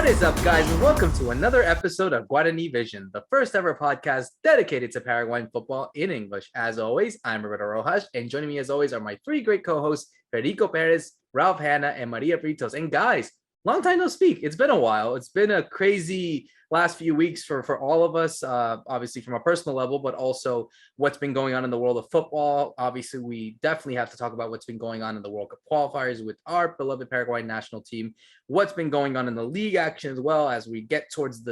is up, guys, and welcome to another episode of Guarani Vision, the first ever podcast dedicated to Paraguayan football in English. As always, I'm Roberto Rojas, and joining me as always are my three great co-hosts, Fede Perez, Ralph Hanna, and Maria Britos. And guys, long time no speak. It's been a while. It's been a crazy last few weeks for all of us, obviously from a personal level, but also what's been going on in the world of football. Obviously, we definitely have to talk about what's been going on in the World Cup qualifiers with our beloved Paraguayan national team, what's been going on in the league action as well as we get towards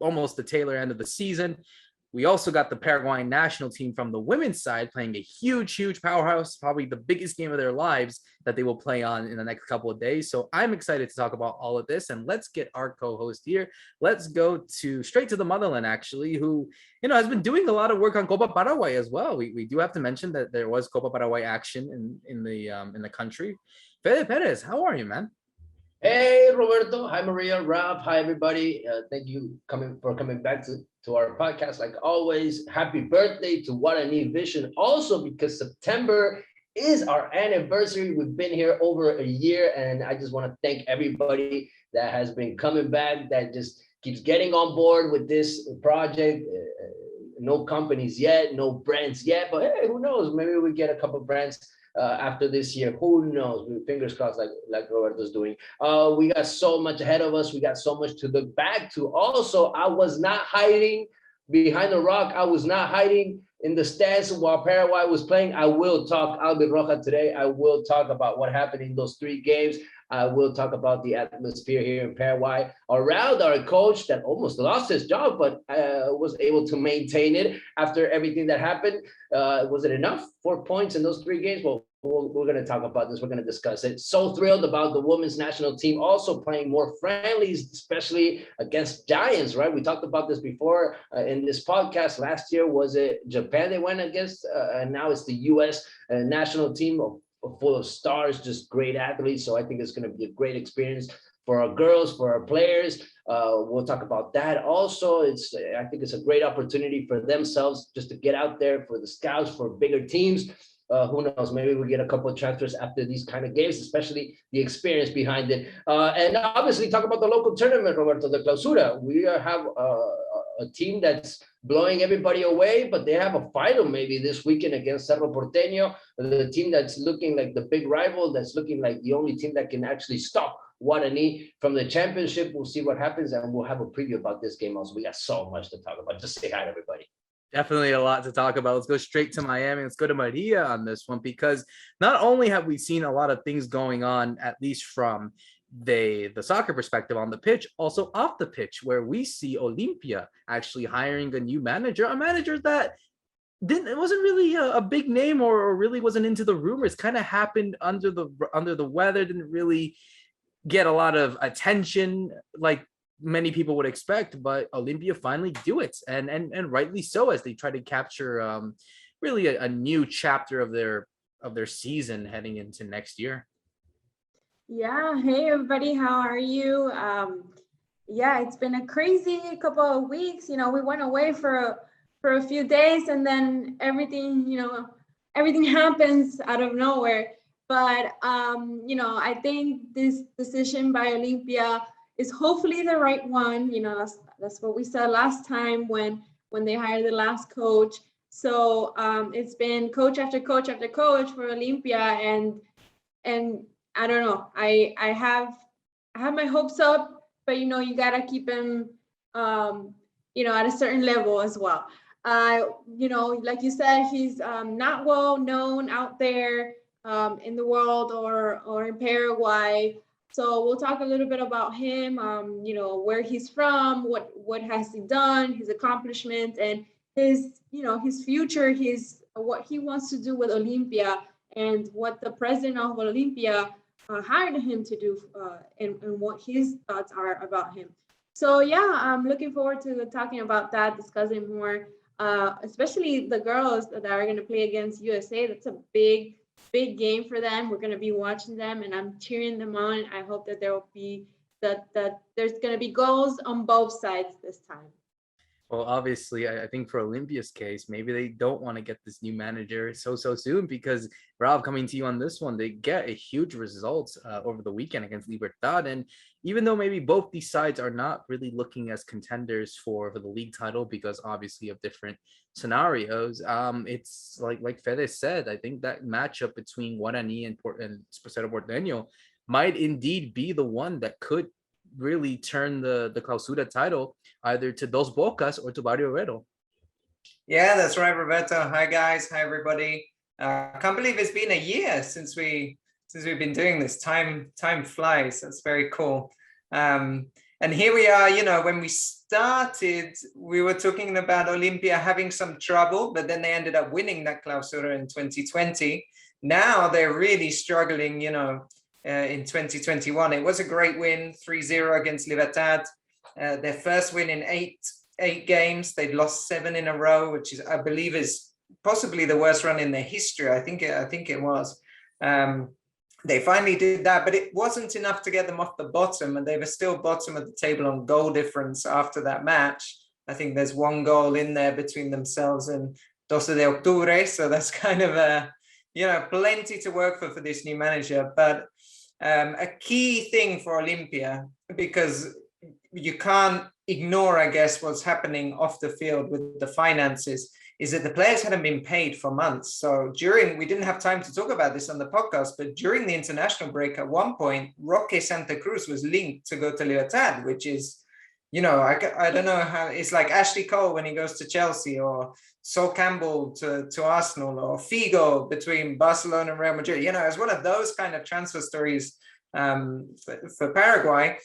almost the tail end of the season. We also got the Paraguayan national team from the women's side playing a huge powerhouse, probably the biggest game of their lives that they will play on in the next couple of days. So I'm excited to talk about all of this, and let's get our co-host here. Let's go straight to the motherland, actually, who, has been doing a lot of work on Copa Paraguay as well. We do have to mention that there was Copa Paraguay action in the country. Fede Perez, how are you, man? Hey, Roberto. Hi, Maria. Rob. Hi, everybody. Thank you for coming back to our podcast. Like always, happy birthday to Guarani Vision. Also, because September is our anniversary. We've been here over a year, and I just want to thank everybody that has been coming back, that just keeps getting on board with this project. No companies yet, no brands yet, but hey, who knows? Maybe we get a couple brands after this year. Who knows? Fingers crossed, like Roberto's doing. We got so much ahead of us. We got so much to look back to. Also, I was not hiding behind the rock. I was not hiding in the stands while Paraguay was playing. I will talk Albert Rojas today. I will talk about what happened in those three games. I will talk about the atmosphere here in Paraguay around our coach that almost lost his job, but was able to maintain it after everything that happened. Was it enough? 4 points in those three games? Well, we're going to talk about this. We're going to discuss it. So thrilled about the women's national team also playing more friendlies, especially against giants, right? We talked about this before in this podcast. Last year, was it Japan they went against? And now it's the U.S. National team full of stars, just great athletes. So I think it's going to be a great experience for our girls, for our players. We'll talk about that. Also, I think it's a great opportunity for themselves just to get out there, for the scouts, for bigger teams. Who knows? Maybe we get a couple of transfers after these kind of games, especially the experience behind it. And obviously talk about the local tournament, Roberto, the Clausura. We have a team that's blowing everybody away, but they have a final maybe this weekend against Cerro Porteño, the team that's looking like the big rival, that's looking like the only team that can actually stop Guarani from the championship. We'll see what happens, and we'll have a preview about this game also. We got so much to talk about. Just say hi to everybody. Definitely a lot to talk about. Let's go straight to Miami. Let's go to Maria on this one, because not only have we seen a lot of things going on, at least from the soccer perspective on the pitch, also off the pitch, where we see Olimpia actually hiring a new manager, a manager that it wasn't really a big name or really wasn't into the rumors. Kind of happened under the weather, didn't really get a lot of attention like many people would expect, but Olimpia finally do it, and rightly so, as they try to capture really a new chapter of their season heading into next year. Yeah, hey everybody, how are you? Yeah, it's been a crazy couple of weeks. We went away for a few days, and then everything happens out of nowhere. But I think this decision by Olimpia is hopefully the right one. That's what we said last time when they hired the last coach. So it's been coach after coach after coach for Olimpia, and I don't know. I have my hopes up, but you gotta keep him at a certain level as well. Like you said, he's not well known out there in the world or in Paraguay. So we'll talk a little bit about him, where he's from, what has he done, his accomplishments, and his future, what he wants to do with Olimpia, and what the president of Olimpia hired him to do, and what his thoughts are about him. So yeah, I'm looking forward to talking about that, discussing more, especially the girls that are going to play against USA. That's a big game for them. We're going to be watching them, and I'm cheering them on. I hope that there will be that there's going to be goals on both sides this time. Well, obviously, I think for Olympia's case, maybe they don't want to get this new manager so soon because Rob, coming to you on this one, they get a huge result over the weekend against Libertad, and even though maybe both these sides are not really looking as contenders for the league title because obviously of different scenarios, it's like Fede said, I think that matchup between Guarani and Cerro Porteño might indeed be the one that could really turn the Clausura title either to Dos Bocas or to Barrio Obrero. Yeah, that's right, Roberto. Hi guys, hi everybody. I can't believe it's been a year since we've been doing this. Time flies. That's very cool. And here we are. You know, when we started, we were talking about Olimpia having some trouble, but then they ended up winning that Clausura in 2020. Now they're really struggling. You know, in 2021, it was a great win, 3-0 against Libertad. Their first win in eight games. They'd lost 7 in a row, which is, I believe, is possibly the worst run in their history. I think it was. They finally did that, but it wasn't enough to get them off the bottom, and they were still bottom of the table on goal difference after that match. I think there's 1 goal in there between themselves and 12 de Octubre, so that's kind of plenty to work for this new manager. But a key thing for Olimpia, because you can't ignore, I guess, what's happening off the field with the finances, is that the players hadn't been paid for months. So we didn't have time to talk about this on the podcast, but during the international break, at one point, Roque Santa Cruz was linked to go to Libertad, which is, I don't know how, it's like Ashley Cole when he goes to Chelsea, or Sol Campbell to Arsenal, or Figo between Barcelona and Real Madrid. It's one of those kind of transfer stories for Paraguay.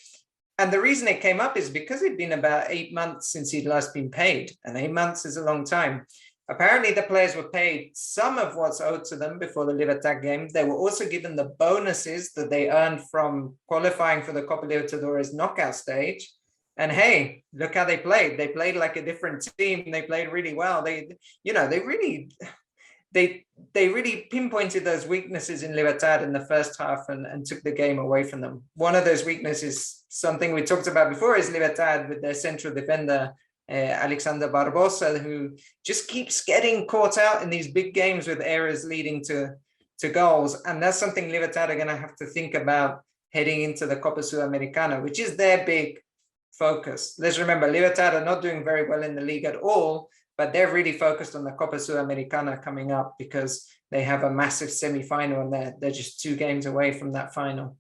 And the reason it came up is because it'd been about 8 months since he'd last been paid. And 8 months is a long time. Apparently, the players were paid some of what's owed to them before the Libertad game. They were also given the bonuses that they earned from qualifying for the Copa Libertadores knockout stage. And hey, look how they played. They played like a different team. They played really well. They really pinpointed those weaknesses in Libertad in the first half and took the game away from them. One of those weaknesses, something we talked about before, is Libertad with their central defender, Alexander Barbosa, who just keeps getting caught out in these big games with errors leading to goals. And that's something Libertad are going to have to think about heading into the Copa Sudamericana, which is their big focus. Let's remember, Libertad are not doing very well in the league at all, but they're really focused on the Copa Sudamericana coming up because they have a massive semi-final and they're just 2 games away from that final.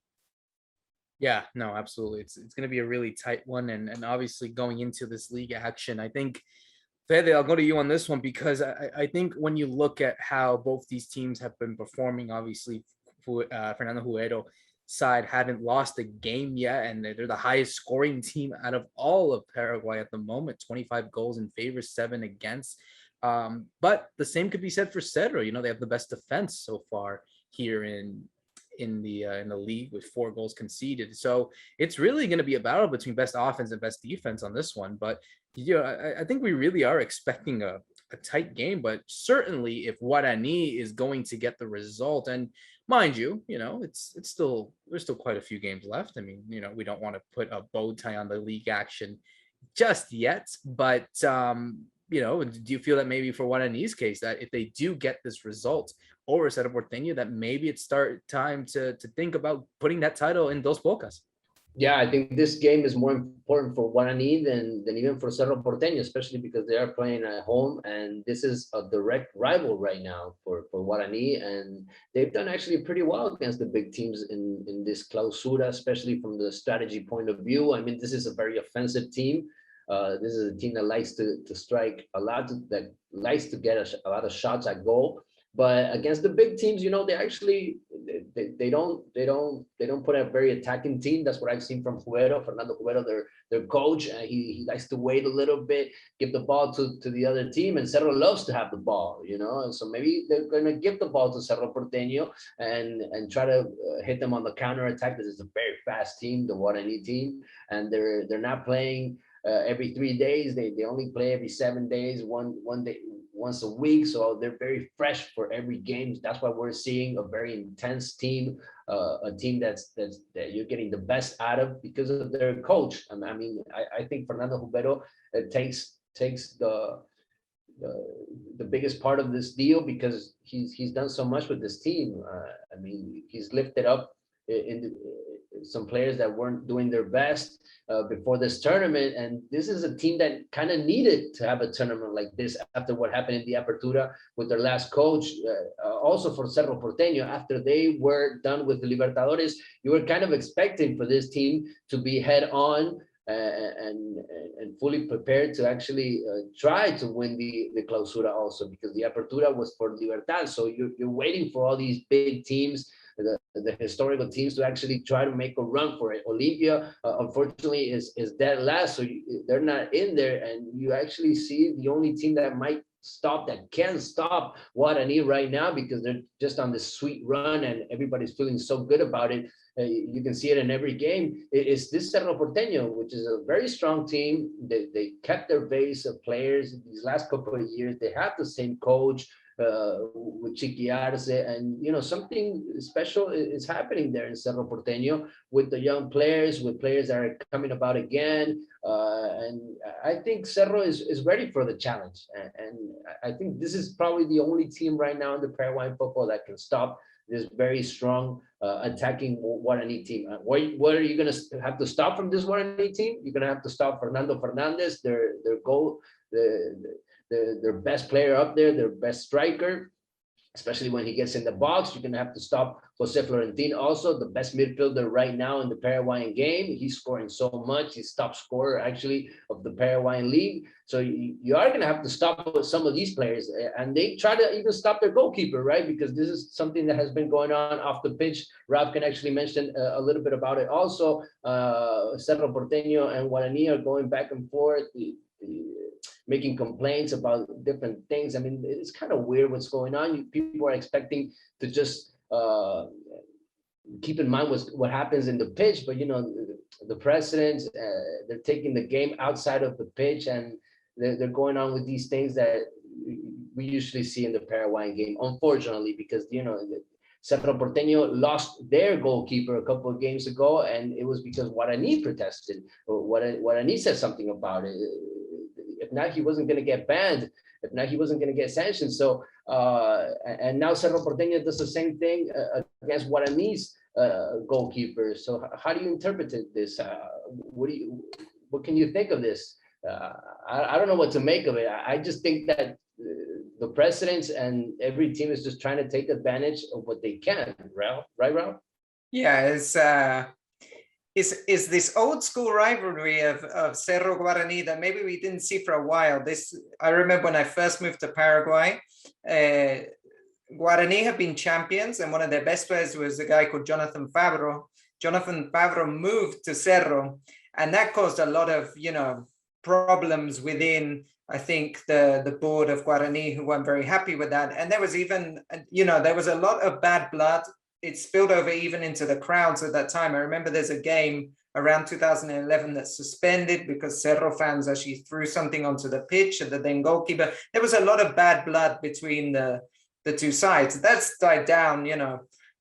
Yeah, no, absolutely. It's going to be a really tight one. And obviously going into this league action, I think, Fede, I'll go to you on this one because I think when you look at how both these teams have been performing, obviously Fernando Juero side haven't lost a game yet, and they're the highest scoring team out of all of Paraguay at the moment, 25 goals in favor, 7 against. But the same could be said for Cerro. They have the best defense so far here in the league with 4 goals conceded. So it's really going to be a battle between best offense and best defense on this one. But I think we really are expecting a tight game. But certainly, if Guarani is going to get the result, and mind you, it's still, there's still quite a few games left. I mean, we don't want to put a bow tie on the league action just yet. But do you feel that maybe for Guarani's case, that if they do get this result over Cerro Porteño, that maybe it's time to think about putting that title in Dos Bocas? Yeah, I think this game is more important for Guarani than even for Cerro Porteño, especially because they are playing at home, and this is a direct rival right now for Guarani, and they've done actually pretty well against the big teams in this clausura, especially from the strategy point of view. I mean, this is a very offensive team. This is a team that likes to strike a lot, that likes to get a lot of shots at goal. But against the big teams, they actually they don't put a very attacking team. That's what I've seen from Fernando Juero, their coach. He likes to wait a little bit, give the ball to the other team, and Cerro loves to have the ball, And so maybe they're going to give the ball to Cerro Porteño and try to hit them on the counter attack. This is a very fast team, the Guarani team, and they're not playing every 3 days. They only play every 7 days, one day, once a week. So they're very fresh for every game. That's why we're seeing a very intense team, a team that you're getting the best out of because of their coach. I mean, I think Fernando Juero takes takes the biggest part of this deal because he's done so much with this team. I mean, he's lifted up some players that weren't doing their best before this tournament, and this is a team that kind of needed to have a tournament like this after what happened in the Apertura with their last coach. Also for Cerro Porteño, after they were done with the Libertadores, you were kind of expecting for this team to be head on and fully prepared to actually try to win the Clausura also, because the Apertura was for Libertad. So you're waiting for all these big teams, the historical teams, to actually try to make a run for it. Olimpia, unfortunately, is dead last, so they're not in there, and you actually see the only team that can stop Guarani right now, because they're just on this sweet run and everybody's feeling so good about it. You can see it in every game. It's this Cerro Porteño, which is a very strong team. They kept their base of players these last couple of years. They have the same coach with Chiqui Arce, and something special is happening there in Cerro Porteño with the young players, with players that are coming about again. And I think Cerro is ready for the challenge. And I think this is probably the only team right now in the Paraguayan football that can stop this very strong attacking Guarani team. What are you going to have to stop from this Guarani team? You're going to have to stop Fernando Fernandez, their goal, their best player up there, their best striker, especially when he gets in the box. You're going to have to stop Jose Florentin, also the best midfielder right now in the Paraguayan game. He's scoring so much. He's top scorer, actually, of the Paraguayan league. So you are going to have to stop some of these players. And they try to even stop their goalkeeper, right? Because this is something that has been going on off the pitch. Rob can actually mention a little bit about it. Also, Cerro Porteño and Guarani are going back and forth, making complaints about different things. I mean, it's kind of weird what's going on. People are expecting to just keep in mind what happens in the pitch, but the presidents, they're taking the game outside of the pitch, and they're going on with these things that we usually see in the Paraguayan game, unfortunately, because Cerro Porteño lost their goalkeeper a couple of games ago, and it was because Guarani protested, or Guarani said something about it. If not, he wasn't going to get banned. If not, he wasn't going to get sanctioned. So, and now Cerro Porteño does the same thing against Guarani's goalkeeper. So, how do you interpret this? What can you think of this? I don't know what to make of it. I just think that the presidents and every team is just trying to take advantage of what they can. Right, Ralph? Yeah, is this old school rivalry of Cerro Guarani that maybe we didn't see for a while. I remember when I first moved to Paraguay, Guarani have been champions, and one of their best players was a guy called Jonathan Fabro. Jonathan Fabro moved to Cerro, and that caused a lot of problems within, I think, the board of Guarani, who weren't very happy with that. And there was even there was a lot of bad blood. It spilled over even into the crowds at that time. I remember there's a game around 2011 that's suspended because Cerro fans actually threw something onto the pitch at the then goalkeeper. There was a lot of bad blood between the two sides. That's died down,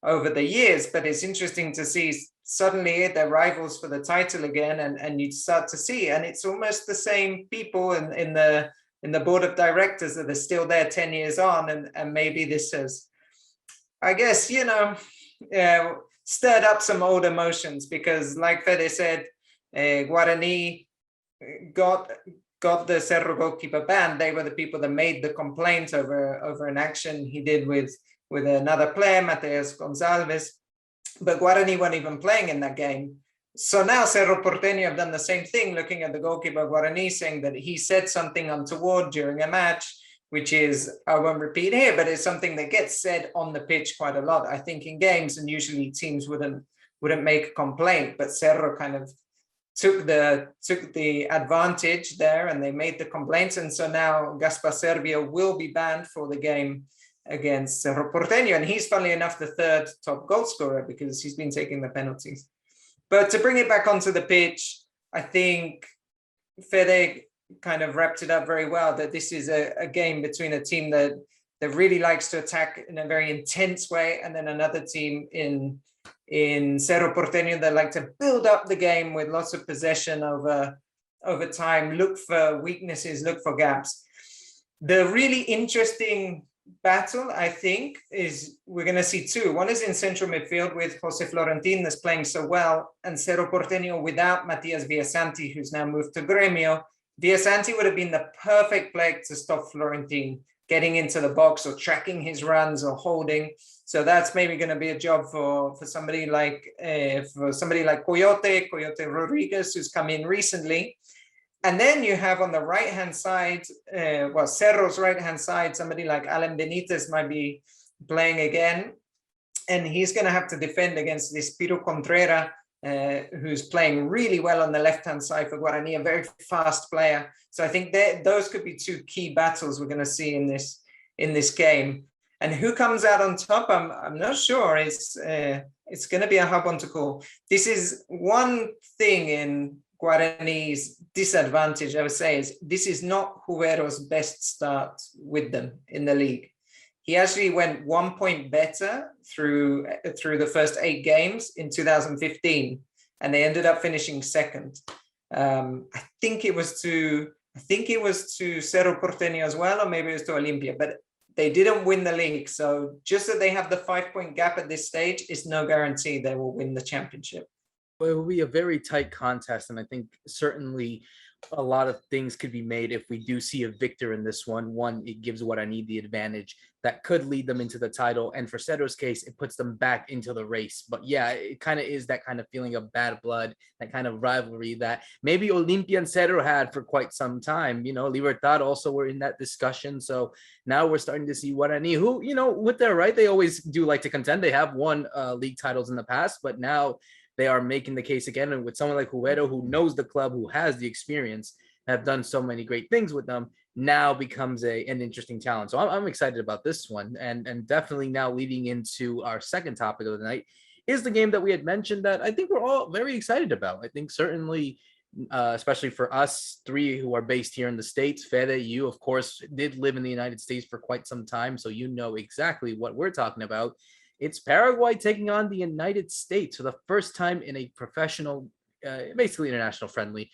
over the years, but it's interesting to see suddenly they're rivals for the title again, and you start to see, and it's almost the same people in the board of directors that are still there 10 years on, and maybe this has, I guess, stirred up some old emotions, because like Fede said, Guarani got the Cerro goalkeeper banned. They were the people that made the complaint over an action he did with another player, Mateus Gonzalez, but Guarani weren't even playing in that game. So now Cerro Porteño have done the same thing, looking at the goalkeeper of Guarani, saying that he said something untoward during a match, which is, I won't repeat here, but it's something that gets said on the pitch quite a lot, I think, in games, and usually teams wouldn't make a complaint, but Cerro kind of took the advantage there, and they made the complaints, and so now Gaspar Servio will be banned for the game against Cerro Porteño, and he's, funnily enough, the third top goal scorer because he's been taking the penalties. But to bring it back onto the pitch, I think Fede kind of wrapped it up very well, that this is a game between a team that really likes to attack in a very intense way, and then another team in Cerro Porteño that like to build up the game with lots of possession over over time, look for weaknesses, look for gaps. The really interesting battle, I think, is we're going to see two. One is in central midfield with Jose Florentin, that's playing so well, and Cerro Porteño without Matias Villasanti, who's now moved to Gremio. Villasanti would have been the perfect player to stop Florentin getting into the box or tracking his runs or holding. So that's maybe going to be a job for somebody like Coyote Rodriguez, who's come in recently. And then you have on the right-hand side, Cerro's right-hand side, somebody like Alan Benitez might be playing again. And he's going to have to defend against this Piro Contreras, who's playing really well on the left-hand side for Guarani, a very fast player. So I think those could be two key battles we're going to see in this game. And who comes out on top, I'm not sure. It's going to be a hard one to call. This is one thing in Guarani's disadvantage, I would say, is this is not Juvero's best start with them in the league. He actually went 1 point better through the first 8 games in 2015, and they ended up finishing second. I think it was to Cerro Porteño as well, or maybe it was to Olimpia, but they didn't win the league. So just that they have the 5-point gap at this stage is no guarantee they will win the championship. Well, it will be a very tight contest, and I think certainly a lot of things could be made if we do see a victor in this one. One, it gives Guarani the advantage that could lead them into the title, and for Cerro's case, it puts them back into the race. But yeah, it kind of is that kind of feeling of bad blood, that kind of rivalry that maybe Olimpia and Cerro had for quite some time. You know, Libertad also were in that discussion. So now we're starting to see Guarani, who, you know, with their right, they always do like to contend. They have won league titles in the past, but now they are making the case again. And with someone like Juvero, who knows the club, who has the experience, have done so many great things with them, now becomes an interesting challenge. So I'm excited about this one. And definitely now leading into our second topic of the night is the game that we had mentioned that I think we're all very excited about. I think certainly, especially for us three who are based here in the States, Fede, you, of course, did live in the United States for quite some time, so you know exactly what we're talking about. It's Paraguay taking on the United States for the first time in a professional, basically international friendly,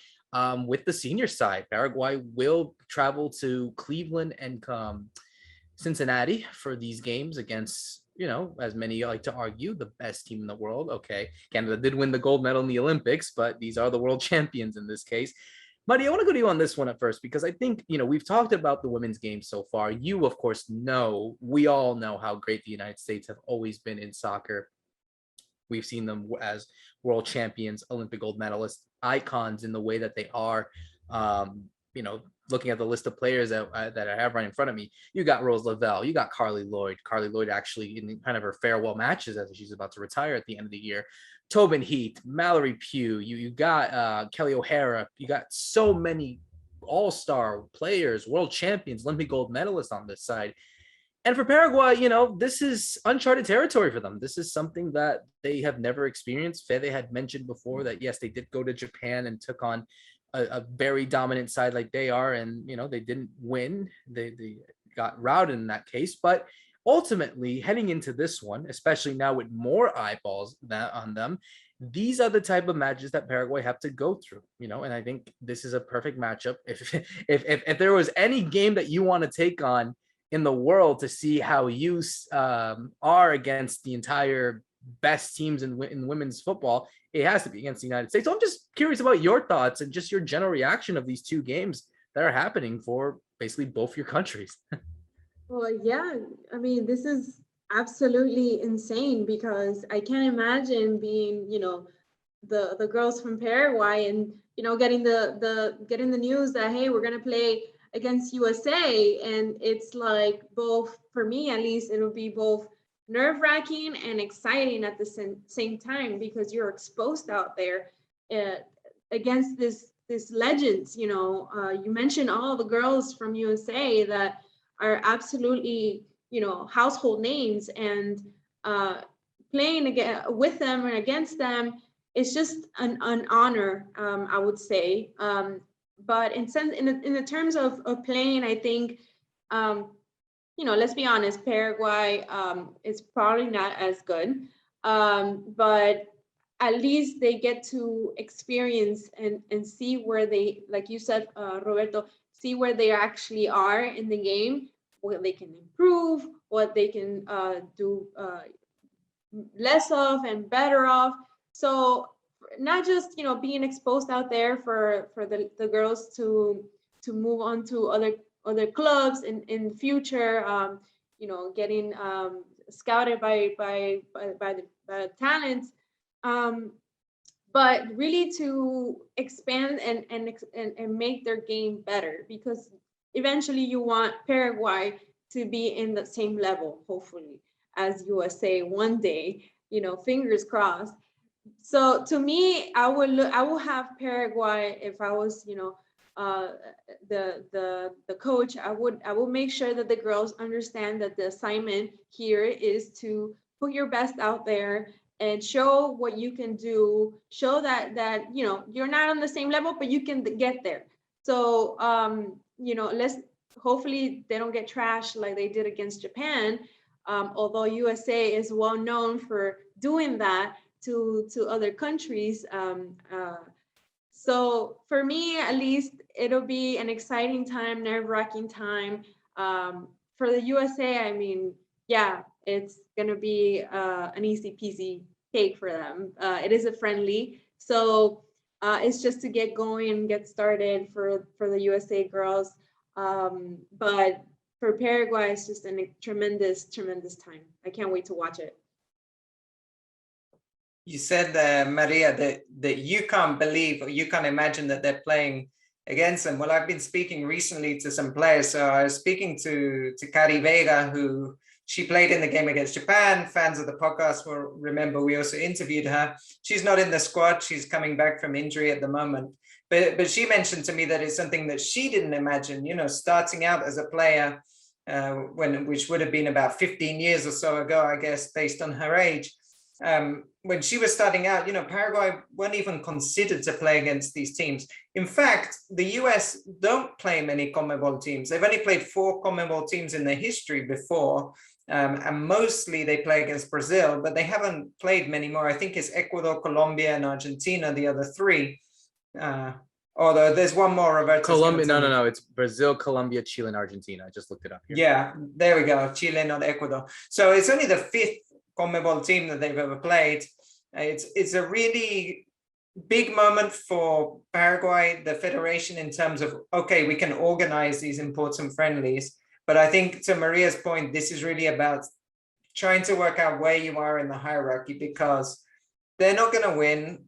with the senior side. Paraguay will travel to Cleveland and Cincinnati for these games against, you know, as many like to argue, the best team in the world. Okay, Canada did win the gold medal in the Olympics, but these are the world champions in this case. Marty, I want to go to you on this one at first, because I think, you know, we've talked about the women's game so far. You, of course, know, we all know how great the United States have always been in soccer. We've seen them as world champions, Olympic gold medalists, icons in the way that they are. You know, looking at the list of players that I have right in front of me, you got Rose Lavelle, you got Carly Lloyd. Carly Lloyd actually in kind of her farewell matches as she's about to retire at the end of the year. Tobin Heath, Mallory Pugh, you got Kelly O'Hara. You got so many all-star players, world champions, Olympic gold medalists on this side. And for Paraguay, you know, this is uncharted territory for them. This is something that they have never experienced. Fede had mentioned before that, yes, they did go to Japan and took on a very dominant side like they are. And, you know, they didn't win. They got routed in that case. But ultimately, heading into this one, especially now with more eyeballs on them, these are the type of matches that Paraguay have to go through, you know, and I think this is a perfect matchup. If there was any game that you want to take on in the world to see how you are against the entire best teams in women's football, it has to be against the United States. So I'm just curious about your thoughts and just your general reaction of these two games that are happening for basically both your countries. Well, yeah, I mean, this is absolutely insane, because I can't imagine being, you know, the girls from Paraguay and, you know, getting the news that, hey, we're gonna play against USA, and it's like, both, for me at least, it would be both nerve-wracking and exciting at the same time, because you're exposed out there against this legends. You know, you mentioned all the girls from USA that are absolutely, you know, household names, and playing again with them and against them, it's just an honor, I would say. But in the terms of playing, I think, you know, let's be honest, Paraguay is probably not as good. But at least they get to experience and see where they, like you said, Roberto, see where they actually are in the game, what they can improve, what they can do less of and better of. So not just, you know, being exposed out there for the girls to move on to other clubs in the future, you know, getting scouted by the talents, but really to expand and make their game better, because eventually you want Paraguay to be in the same level, hopefully, as USA one day, you know, fingers crossed. So to me, I will have Paraguay if I was, you know, the coach. I would make sure that the girls understand that the assignment here is to put your best out there and show what you can do, show that you know, you're not on the same level, but you can get there. So you know, let's hopefully they don't get trashed like they did against Japan, although USA is well known for doing that to other countries. So for me, at least, it'll be an exciting time, nerve-wracking time. For the USA, I mean, yeah, it's gonna be an easy peasy cake for them. It is a friendly, so it's just to get going and get started for the USA girls. But for Paraguay, it's just a tremendous time. I can't wait to watch it. You said, Maria, that you can't believe or you can't imagine that they're playing against them. Well, I've been speaking recently to some players. So I was speaking to Cari Vega, who she played in the game against Japan. Fans of the podcast will remember we also interviewed her. She's not in the squad. She's coming back from injury at the moment. But she mentioned to me that it's something that she didn't imagine, you know, starting out as a player, which would have been about 15 years or so ago, I guess, based on her age. When she was starting out, you know, Paraguay weren't even considered to play against these teams. In fact, the US don't play many CONMEBOL teams. They've only played 4 CONMEBOL teams in their history before, and mostly they play against Brazil, but they haven't played many more. I think it's Ecuador, Colombia, and Argentina, the other 3. Although there's one more, Roberto. Colombia, no, it's Brazil, Colombia, Chile, and Argentina. I just looked it up here. Yeah, there we go, Chile, not Ecuador. So it's only the 5th CONMEBOL team that they've ever played. It's a really big moment for Paraguay, the federation, in terms of, okay, we can organize these important friendlies. But I think, to Maria's point, this is really about trying to work out where you are in the hierarchy, because they're not going to win.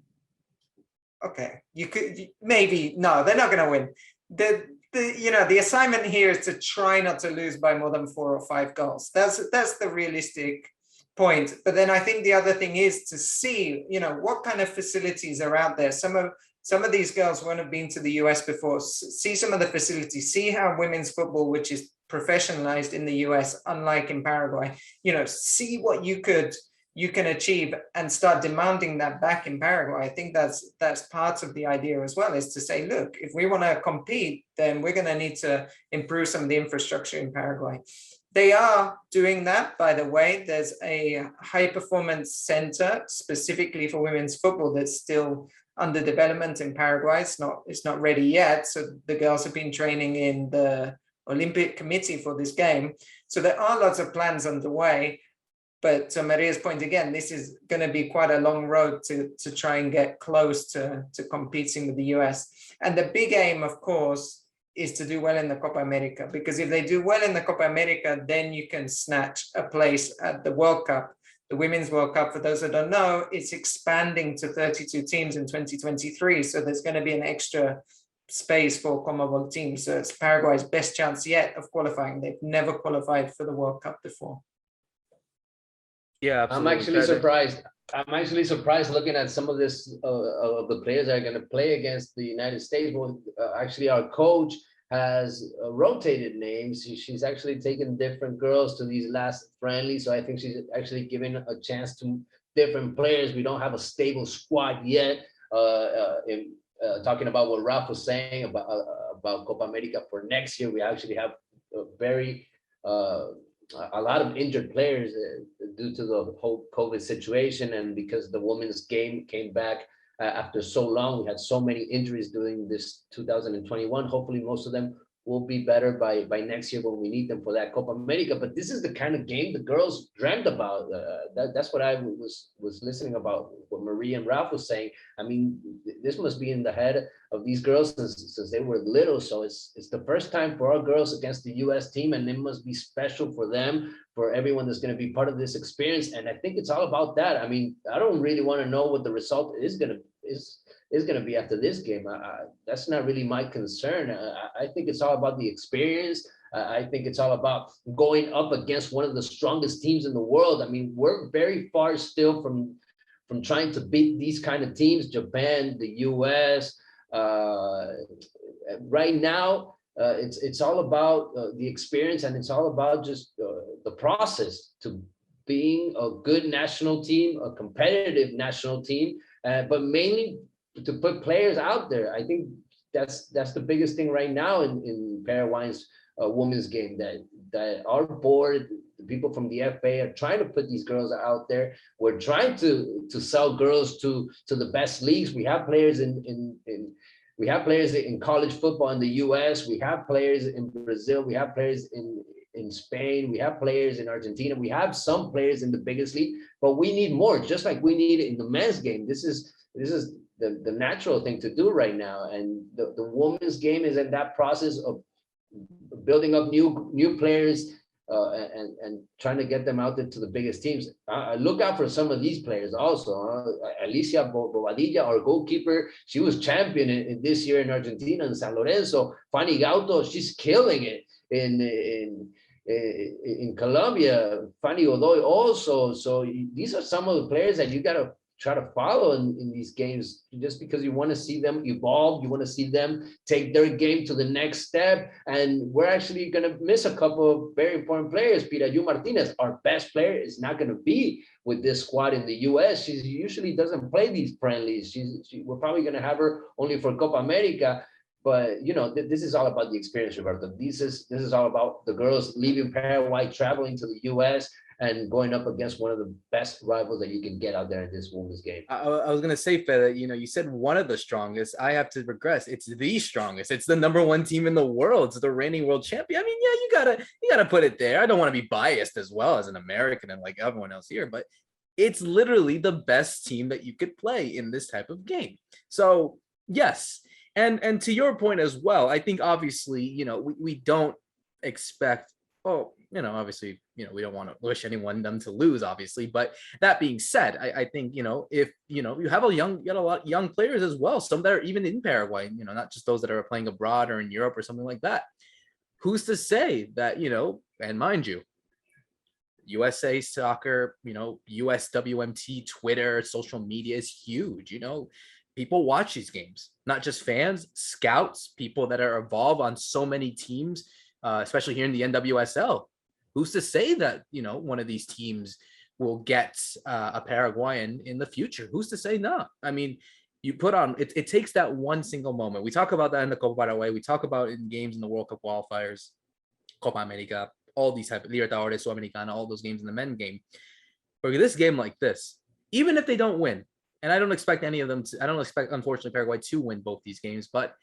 Okay, you could maybe, no, they're not going to win. The assignment here is to try not to lose by more than 4 or 5 goals. That's the realistic point. But then I think the other thing is to see, you know, what kind of facilities are out there. Some of these girls won't have been to the US before. See some of the facilities, see how women's football, which is professionalized in the US, unlike in Paraguay, you know, see what you can achieve and start demanding that back in Paraguay. I think that's part of the idea as well, is to say, look, if we want to compete, then we're going to need to improve some of the infrastructure in Paraguay. They are doing that, by the way. There's a high performance center specifically for women's football that's still under development in Paraguay. It's not ready yet. So the girls have been training in the Olympic Committee for this game. So there are lots of plans underway. But to Maria's point again, this is going to be quite a long road to try and get close to competing with the US. And the big aim, of course, is to do well in the Copa America, because if they do well in the Copa America, then you can snatch a place at the World Cup. The Women's World Cup, for those that don't know, it's expanding to 32 teams in 2023. So there's going to be an extra space for CONMEBOL teams. So it's Paraguay's best chance yet of qualifying. They've never qualified for the World Cup before. Yeah, absolutely. I'm actually surprised looking at some of this of the players that are going to play against the United States. Well, actually, our coach has rotated names. She's actually taken different girls to these last friendlies. So I think she's actually given a chance to different players. We don't have a stable squad yet. Talking about what Ralph was saying about Copa America for next year, we actually have a very a lot of injured players due to the whole COVID situation, and because the women's game came back after so long. We had so many injuries during this 2021. Hopefully, most of them will be better by next year when we need them for that Copa America. But this is the kind of game the girls dreamt about. That's what I was listening about, what Marie and Ralph was saying. I mean, this must be in the head of these girls since they were little. So it's the first time for our girls against the U.S. team, and it must be special for them, for everyone that's going to be part of this experience. And I think it's all about that. I mean, I don't really want to know what the result is going to be after this game. That's not really my concern. I think it's all about the experience. I think it's all about going up against one of the strongest teams in the world. I mean, we're very far still from trying to beat these kind of teams, Japan, the US. Right now, it's all about the experience, and it's all about just the process to being a good national team, a competitive national team, but mainly to put players out there. I think that's the biggest thing right now in Paraguay's women's game, that our board, the people from the FA are trying to put these girls out there. We're trying to sell girls to the best leagues. We have players we have players in college football in the US. We have players in Brazil. We have players in Spain. We have players in Argentina. We have some players in the biggest league, but we need more, just like we need in the men's game. This is the natural thing to do right now. And the women's game is in that process of building up new players and trying to get them out there to the biggest teams. Look out for some of these players also. Alicia Bobadilla, our goalkeeper, she was champion in this year in Argentina in San Lorenzo. Fanny Gauto, she's killing it in Colombia. Fanny Godoy also. So these are some of the players that you got to try to follow in these games, just because you want to see them evolve. You want to see them take their game to the next step. And we're actually going to miss a couple of very important players. Pirayu Martinez, our best player, is not going to be with this squad in the US. She usually doesn't play these friendlies. We're probably going to have her only for Copa America. But you know, this is all about the experience, Roberto. This is all about the girls leaving Paraguay, traveling to the US, and going up against one of the best rivals that you can get out there in this women's game. I was going to say, Fede, you said one of the strongest. I have to regress. It's the strongest. It's the #1 team in the world. It's the reigning world champion. I mean, yeah, you gotta put it there. I don't want to be biased as well as an American and like everyone else here, but it's literally the best team that you could play in this type of game. So yes. And to your point as well, I think obviously, we don't expect, obviously, we don't want to wish them to lose, obviously. But that being said, I think, if, you have a lot of young players as well, some that are even in Paraguay, not just those that are playing abroad or in Europe or something like that. Who's to say that, and mind you, USA Soccer, USWNT, Twitter, social media is huge, people watch these games, not just fans, scouts, people that are involved on so many teams, especially here in the NWSL. Who's to say that, one of these teams will get a Paraguayan in the future? Who's to say no? I mean, you put on, it takes that one single moment. We talk about that in the Copa Paraguay. We talk about in games in the World Cup qualifiers, Copa America, all these type of Libertadores, Sudamericana, all those games in the men game. But this game like this, even if they don't win, and I don't expect any of them to, I don't expect, unfortunately, Paraguay to win both these games. But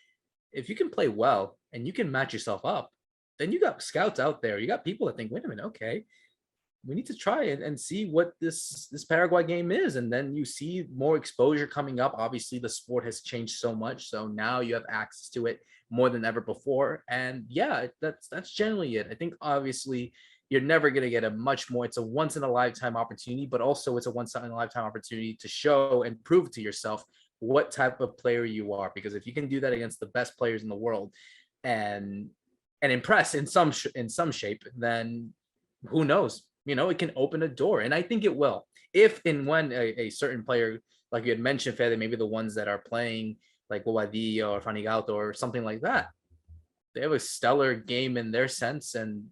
if you can play well and you can match yourself up, then you got scouts out there. You got people that think, wait a minute, okay, we need to try it and see what this Paraguay game is. And then you see more exposure coming up. Obviously, the sport has changed so much. So now you have access to it more than ever before. And yeah, that's generally it. I think, obviously, you're never going to get a much more. It's a once in a lifetime opportunity, but also it's a once in a lifetime opportunity to show and prove to yourself what type of player you are. Because if you can do that against the best players in the world and impress in some shape, then who knows? It can open a door, and I think it will. If and when a certain player, like you had mentioned, Fede, maybe the ones that are playing like Bobadilla or Fanny Gauto or something like that, they have a stellar game in their sense, and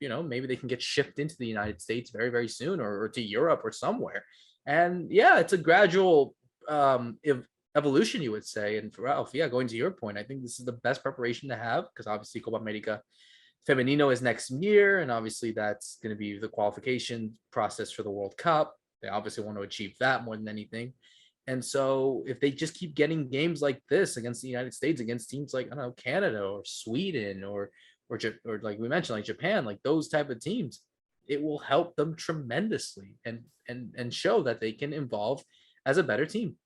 maybe they can get shipped into the United States very, very soon, or to Europe or somewhere. And yeah, it's a gradual evolution, you would say. And for Ralph, yeah, going to your point, I think this is the best preparation to have, because obviously Copa America Femenino is next year, and obviously that's going to be the qualification process for the World Cup. They obviously want to achieve that more than anything. And so if they just keep getting games like this against the United States, against teams like, I don't know, Canada or Sweden or like we mentioned, like Japan, like those type of teams, it will help them tremendously and show that they can evolve as a better team.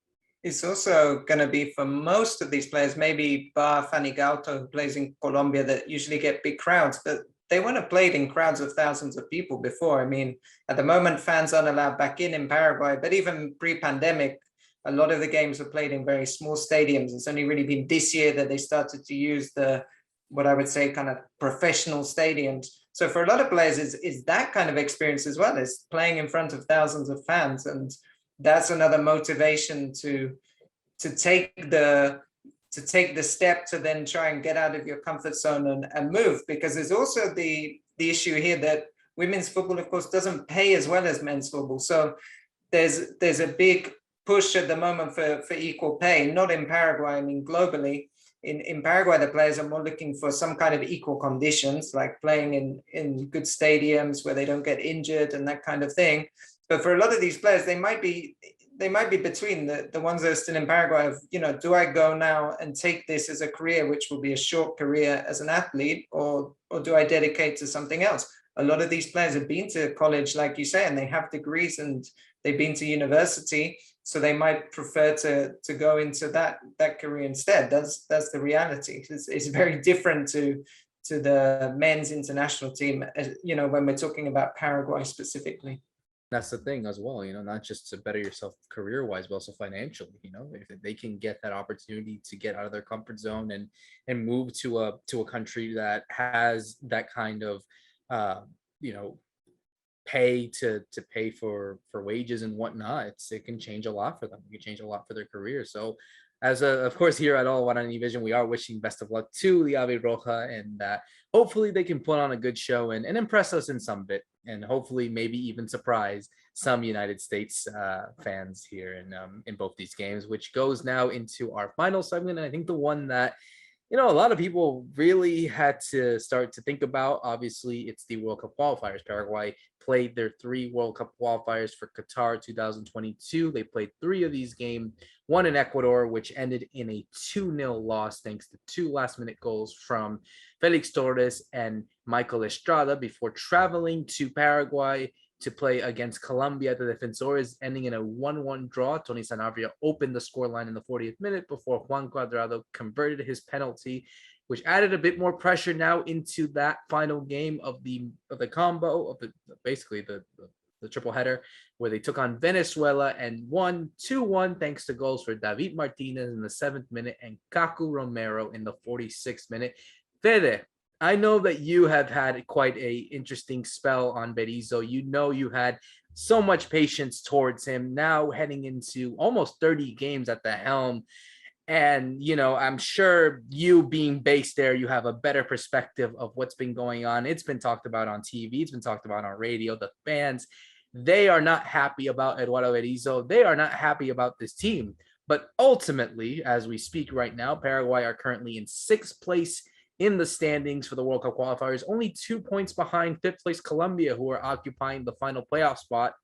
It's also going to be for most of these players, maybe bar Fanny Gauto, who plays in Colombia, that usually get big crowds, but they wouldn't have played in crowds of thousands of people before. I mean, at the moment, fans aren't allowed back in Paraguay, but even pre-pandemic, a lot of the games were played in very small stadiums. It's only really been this year that they started to use what I would say kind of professional stadiums. So for a lot of players, is that kind of experience as well, is playing in front of thousands of fans. And that's another motivation to take the step to then try and get out of your comfort zone and move, because there's also the issue here that women's football, of course, doesn't pay as well as men's football. So there's a big push at the moment for equal pay, not in Paraguay, I mean globally. In Paraguay, the players are more looking for some kind of equal conditions, like playing in good stadiums where they don't get injured and that kind of thing. But for a lot of these players, they might be between the ones that are still in Paraguay of, do I go now and take this as a career, which will be a short career as an athlete, or do I dedicate to something else? A lot of these players have been to college, like you say, and they have degrees and they've been to university. So they might prefer to go into that career instead. That's the reality. It's very different to the men's international team, when we're talking about Paraguay specifically. That's the thing as well, not just to better yourself career-wise, but also financially. If they can get that opportunity to get out of their comfort zone and move to a country that has that kind of pay to pay for wages and whatnot, it can change a lot for them. It can change a lot for their career. So of course, here at All Guarani Vision, we are wishing best of luck to the Ave Roja, and hopefully they can put on a good show and impress us in some bit, and hopefully maybe even surprise some United States fans here in both these games, which goes now into our final segment. And I think the one that a lot of people really had to start to think about. Obviously, it's the World Cup qualifiers. Paraguay played their 3 World Cup qualifiers for Qatar 2022. They played 3 of these games, one in Ecuador, which ended in a 2-0 loss thanks to 2 last-minute goals from Felix Torres and Michael Estrada before traveling to Paraguay to play against Colombia at the Defensores, ending in a 1-1 draw. Tony Sanabria opened the scoreline in the 40th minute before Juan Cuadrado converted his penalty, which added a bit more pressure now into that final game of the combo of basically the triple header, where they took on Venezuela and won 2-1 thanks to goals for David Martinez in the 7th minute and Kaku Romero in the 46th minute. Fede, I know that you have had quite a interesting spell on Berizzo. You had so much patience towards him, now heading into almost 30 games at the helm. And, I'm sure you being based there, you have a better perspective of what's been going on. It's been talked about on TV. It's been talked about on radio. The fans, they are not happy about Eduardo Berizzo. They are not happy about this team. But ultimately, as we speak right now, Paraguay are currently in 6th place in the standings for the World Cup qualifiers, only 2 points behind 5th place Colombia, who are occupying the final playoff spot,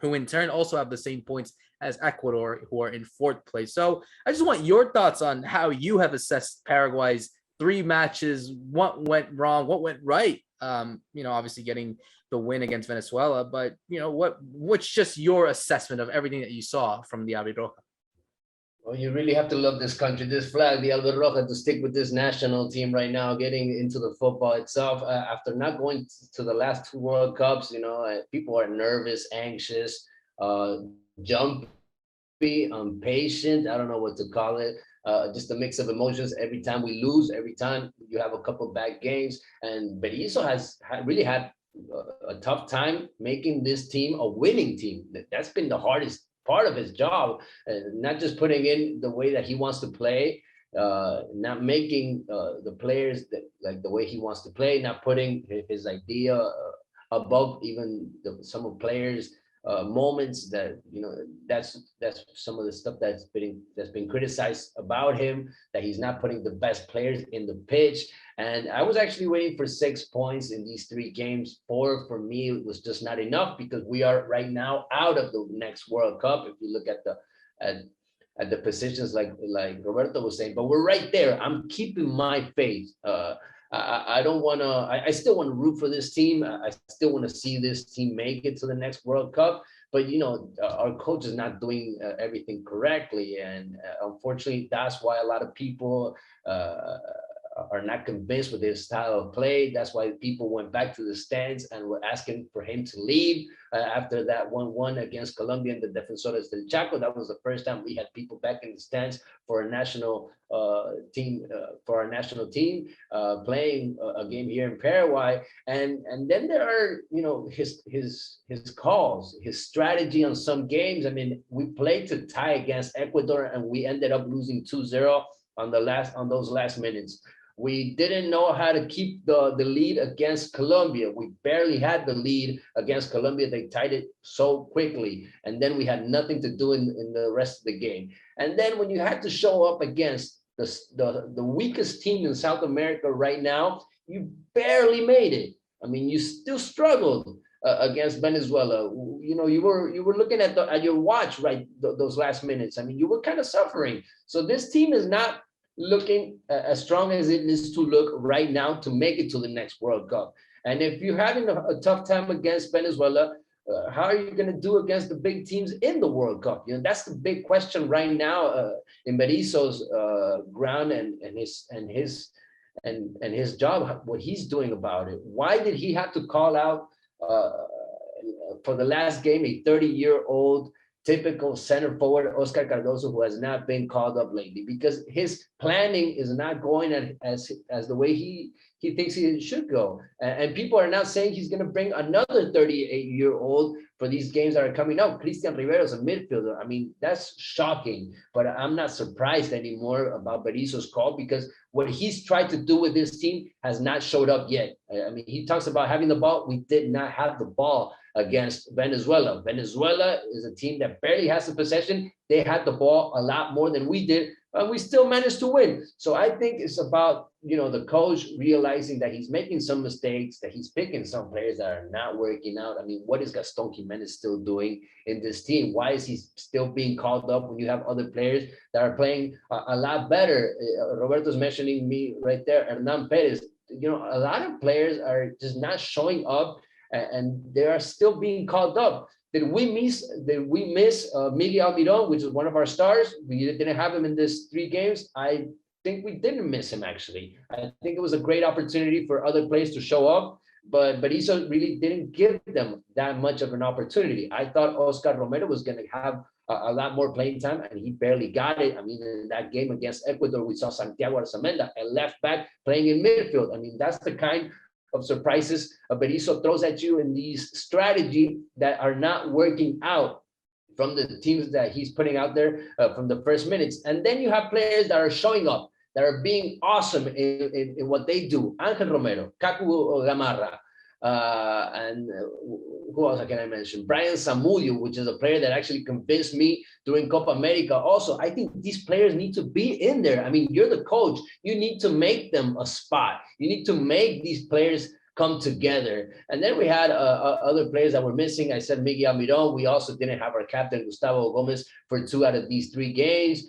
who in turn also have the same points as Ecuador, who are in 4th place. So I just want your thoughts on how you have assessed Paraguay's 3 matches, what went wrong, what went right. Obviously getting the win against Venezuela, but what's just your assessment of everything that you saw from the Ave Roja? Well, you really have to love this country, this flag, the Ave Roja, to stick with this national team right now, getting into the football itself. After not going to the last 2 World Cups, people are nervous, anxious, jumpy, impatient. I don't know what to call it. Just a mix of emotions. Every time we lose, every time you have a couple of bad games. And Berizzo has really had a tough time making this team a winning team. That's been the hardest part of his job, not just putting in the way that he wants to play, not making the players like the way he wants to play, not putting his idea above even some of players moments that, that's some of the stuff that's been criticized about him, that he's not putting the best players in the pitch. And I was actually waiting for 6 points in these 3 games. 4 for me was just not enough, because we are right now out of the next World Cup. If you look at the positions, like Roberto was saying, but we're right there. I'm keeping my faith. I don't want to. I still want to root for this team. I still want to see this team make it to the next World Cup. But our coach is not doing everything correctly, and unfortunately, that's why a lot of people are not convinced with his style of play. That's why people went back to the stands and were asking for him to leave after that 1-1 against Colombia in the Defensores del Chaco. That was the first time we had people back in the stands for a national team, playing a game here in Paraguay. And then there are, his calls, his strategy on some games. I mean, we played to tie against Ecuador, and we ended up losing 2-0 on those last minutes. We didn't know how to keep the lead against Colombia. We barely had the lead against Colombia. They tied it so quickly. And then we had nothing to do in the rest of the game. And then when you had to show up against the weakest team in South America right now, you barely made it. I mean, you still struggled against Venezuela. You were looking at your watch, right? Those last minutes. I mean, you were kind of suffering. So this team is not looking as strong as it needs to look right now to make it to the next World Cup. And if you're having a tough time against Venezuela, how are you going to do against the big teams in the World Cup? That's the big question right now in Berizzo's ground and his job, what he's doing about it. Why did he have to call out for the last game a 30-year-old typical center forward, Oscar Cardoso, who has not been called up lately? Because his planning is not going as the way he thinks it should go. And people are now saying he's going to bring another 38-year-old for these games that are coming up. Christian Rivera is a midfielder. I mean, that's shocking, but I'm not surprised anymore about Berizzo's call, because what he's tried to do with this team has not showed up yet. I mean, he talks about having the ball. We did not have the ball against Venezuela. Venezuela is a team that barely has the possession. They had the ball a lot more than we did, and we still managed to win. So I think it's about, the coach realizing that he's making some mistakes, that he's picking some players that are not working out. I mean, what is Gaston Jimenez still doing in this team? Why is he still being called up when you have other players that are playing a lot better? Roberto's mentioning me right there, Hernan Perez. A lot of players are just not showing up, and they are still being called up. Did we miss Miguel Almiron, which is one of our stars? We didn't have him in this 3 games. I think we didn't miss him, actually. I think it was a great opportunity for other players to show up, but Berizzo really didn't give them that much of an opportunity. I thought Oscar Romero was going to have a lot more playing time, and he barely got it. I mean, in that game against Ecuador, we saw Santiago Arzamenda, a left back, playing in midfield. I mean, that's the kind of surprises Berizzo throws at you in these strategy that are not working out from the teams that he's putting out there from the first minutes. And then you have players that are showing up, that are being awesome in what they do. Angel Romero, Kaku Gamarra, and who else can I mention? Brian Zamudio, which is a player that actually convinced me during Copa America. Also, I think these players need to be in there. I mean, you're the coach. You need to make them a spot. You need to make these players come together. And then we had other players that were missing. I said Miguel Almiron. We also didn't have our captain, Gustavo Gomez, for 2 out of these 3 games.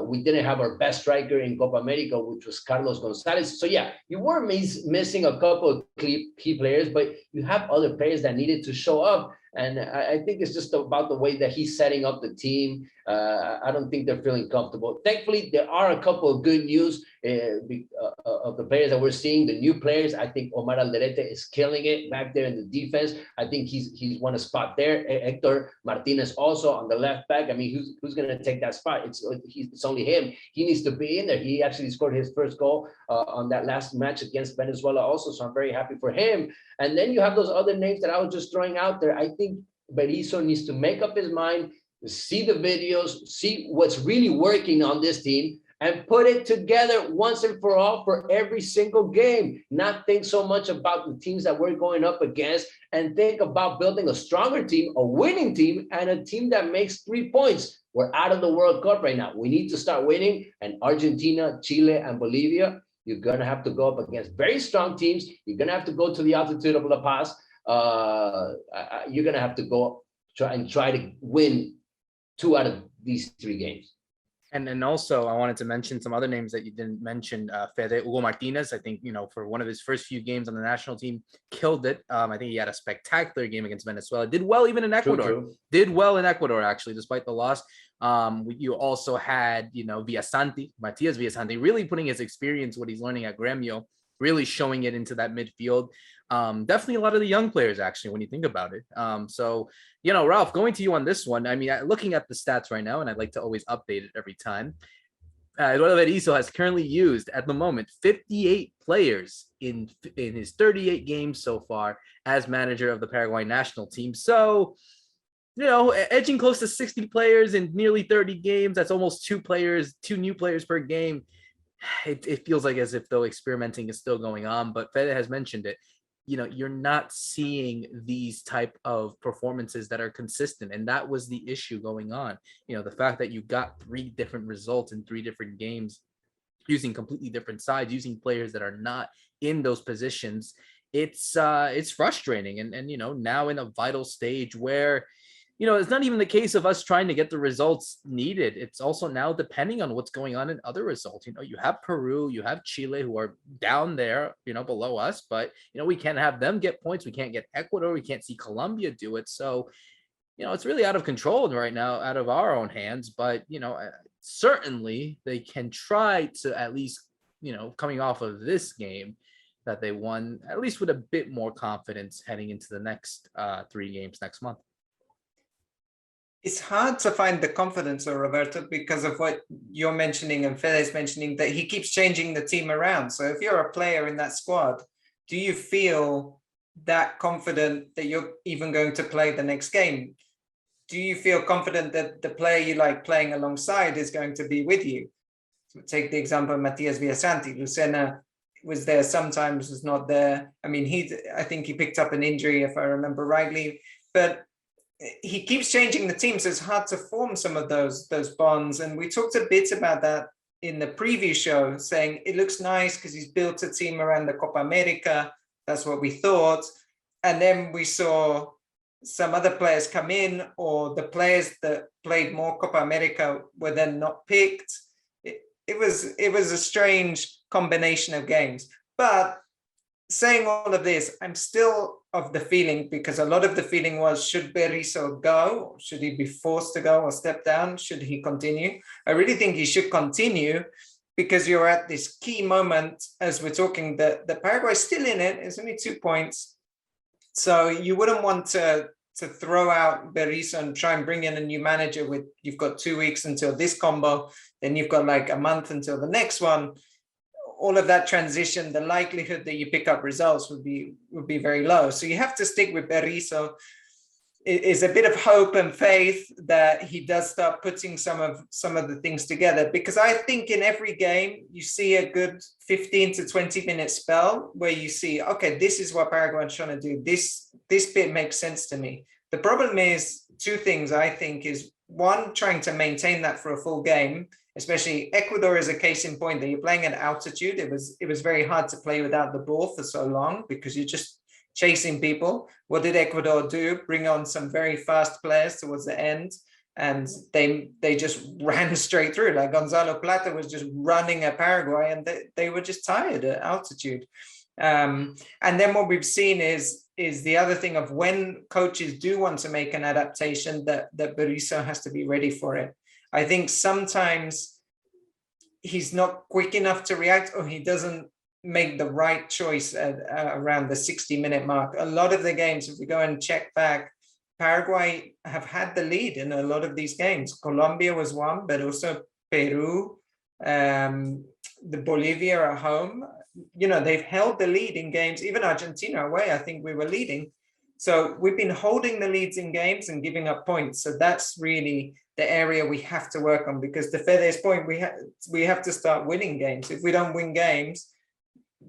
We didn't have our best striker in Copa America, which was Carlos Gonzalez. So yeah, you were missing a couple of key players, but you have other players that needed to show up. And I think it's just about the way that he's setting up the team. I don't think they're feeling comfortable. Thankfully, there are a couple of good news of the players that we're seeing, the new players. I think Omar Alderete is killing it back there in the defense. I think he's won a spot there. Hector Martinez also on the left back. I mean, who's going to take that spot? It's only him. He needs to be in there. He actually scored his first goal on that last match against Venezuela also, so I'm very happy for him. And then you have those other names that I was just throwing out there. I think Berizzo needs to make up his mind, see the videos, see what's really working on this team, and put it together once and for all for every single game. Not think so much about the teams that we're going up against, and think about building a stronger team, a winning team, and a team that makes 3 points. We're out of the World Cup right now. We need to start winning. And Argentina, Chile, and Bolivia, you're going to have to go up against very strong teams. You're going to have to go to the altitude of La Paz. You're going to have to go try to win 2 out of these 3 games. And also, I wanted to mention some other names that you didn't mention. Fede Hugo Martinez, I think, for one of his first few games on the national team, killed it. I think he had a spectacular game against Venezuela. Did well even in Ecuador. True. Did well in Ecuador, actually, despite the loss. You also had, Matias Villasanti, really putting his experience, what he's learning at Gremio, really showing it into that midfield. Definitely a lot of the young players, actually, when you think about it. Ralph, going to you on this one. I mean, looking at the stats right now, and I'd like to always update it every time. Eduardo Berizzo has currently used, at the moment, 58 players in his 38 games so far as manager of the Paraguay national team. So, edging close to 60 players in nearly 30 games. That's almost 2 new players per game. It feels like as if, though, experimenting is still going on. But Fede has mentioned it. You're not seeing these type of performances that are consistent. And that was the issue going on. The fact that you got 3 different results in 3 different games using completely different sides, using players that are not in those positions. It's frustrating. And now in a vital stage where, it's not even the case of us trying to get the results needed. It's also now depending on what's going on in other results. You have Peru, you have Chile, who are down there, below us, but, we can't have them get points. We can't get Ecuador. We can't see Colombia do it. So, it's really out of control right now, out of our own hands. But, certainly they can try to at least, coming off of this game that they won, at least with a bit more confidence heading into the next 3 games next month. It's hard to find the confidence, Roberto, because of what you're mentioning and Fede's mentioning, that he keeps changing the team around. So if you're a player in that squad, do you feel that confident that you're even going to play the next game? Do you feel confident that the player you like playing alongside is going to be with you? So take the example of Matias Villasanti. Lucena was there sometimes, was not there. I mean, I think he picked up an injury, if I remember rightly, but he keeps changing the team, so it's hard to form some of those bonds. And we talked a bit about that in the preview show, saying it looks nice because he's built a team around the Copa America. That's what we thought. And then we saw some other players come in, or the players that played more Copa America were then not picked. It was a strange combination of games. But saying all of this, I'm still of the feeling, because a lot of the feeling was, should Berizzo go? Should he be forced to go or step down? Should he continue? I really think he should continue, because you're at this key moment, as we're talking, that the Paraguay is still in it. It's only 2 points. So you wouldn't want to throw out Berizzo and try and bring in a new manager with, you've got 2 weeks until this combo, then you've got like a month until the next one. All of that transition, the likelihood that you pick up results would be very low. So you have to stick with Berizzo. It is a bit of hope and faith that he does start putting some of the things together, because I think in every game you see a good 15 to 20 minute spell where you see, okay, this is what Paraguay is trying to do. This bit makes sense to me. The problem is 2 things, I think, is one, trying to maintain that for a full game. Especially Ecuador is a case in point that you're playing at altitude. It was very hard to play without the ball for so long, because you're just chasing people. What did Ecuador do? Bring on some very fast players towards the end, and they just ran straight through. Like Gonzalo Plata was just running at Paraguay, and they were just tired at altitude. And then what we've seen is the other thing of, when coaches do want to make an adaptation, that Berizzo has to be ready for it. I think sometimes he's not quick enough to react, or he doesn't make the right choice around the 60-minute mark. A lot of the games, if we go and check back, Paraguay have had the lead in a lot of these games. Colombia was one, but also Peru, the Bolivia at home. They've held the lead in games. Even Argentina away, I think we were leading. So we've been holding the leads in games and giving up points. So that's really the area we have to work on, because to Fede's point, we have to start winning games. If we don't win games,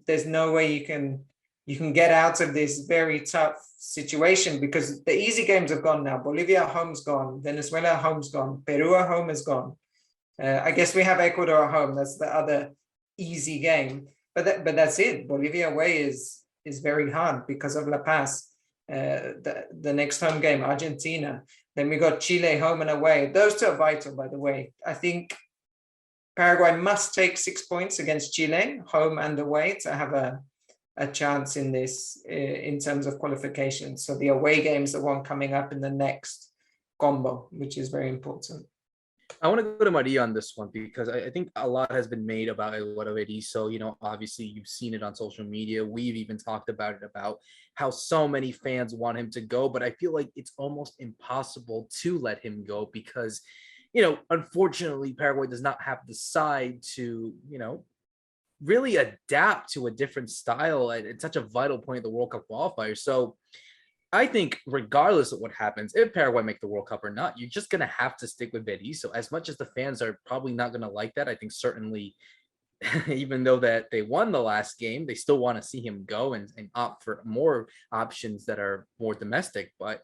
there's no way you can get out of this very tough situation, because the easy games have gone now. Bolivia at home's gone, Venezuela at home's gone, Peru at home is gone. I guess we have Ecuador at home. That's the other easy game. But that's it. Bolivia away is very hard because of La Paz. The next home game, Argentina. Then we got Chile home and away. Those two are vital, by the way. I think Paraguay must take 6 points against Chile, home and away, to have a chance in this in terms of qualification. So the away game is the one coming up in the next combo, which is very important. I want to go to Maria on this one, because I think a lot has been made about Eduardo Berizzo. Obviously you've seen it on social media. We've even talked about it, about how so many fans want him to go, but I feel like it's almost impossible to let him go because, unfortunately, Paraguay does not have the side to, really adapt to a different style at such a vital point of the World Cup qualifier. So I think regardless of what happens, if Paraguay make the World Cup or not, you're just going to have to stick with Berizzo. As much as the fans are probably not going to like that, I think certainly, even though that they won the last game, they still want to see him go and opt for more options that are more domestic. But,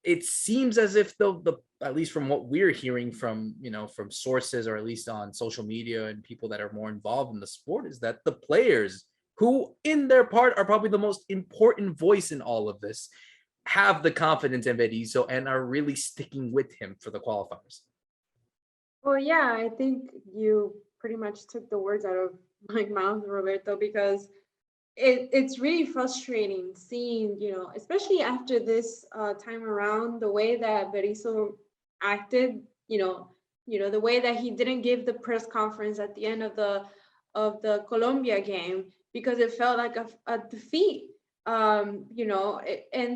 it seems as if the at least from what we're hearing from, from sources, or at least on social media and people that are more involved in the sport, is that the players, who in their part are probably the most important voice in all of this, have the confidence in Berizzo and are really sticking with him for the qualifiers. Well, yeah, I think you pretty much took the words out of my mouth, Roberto, because it's really frustrating seeing, especially after this time around, the way that Berizzo acted, the way that he didn't give the press conference at the end of the Colombia game, because it felt like a defeat. And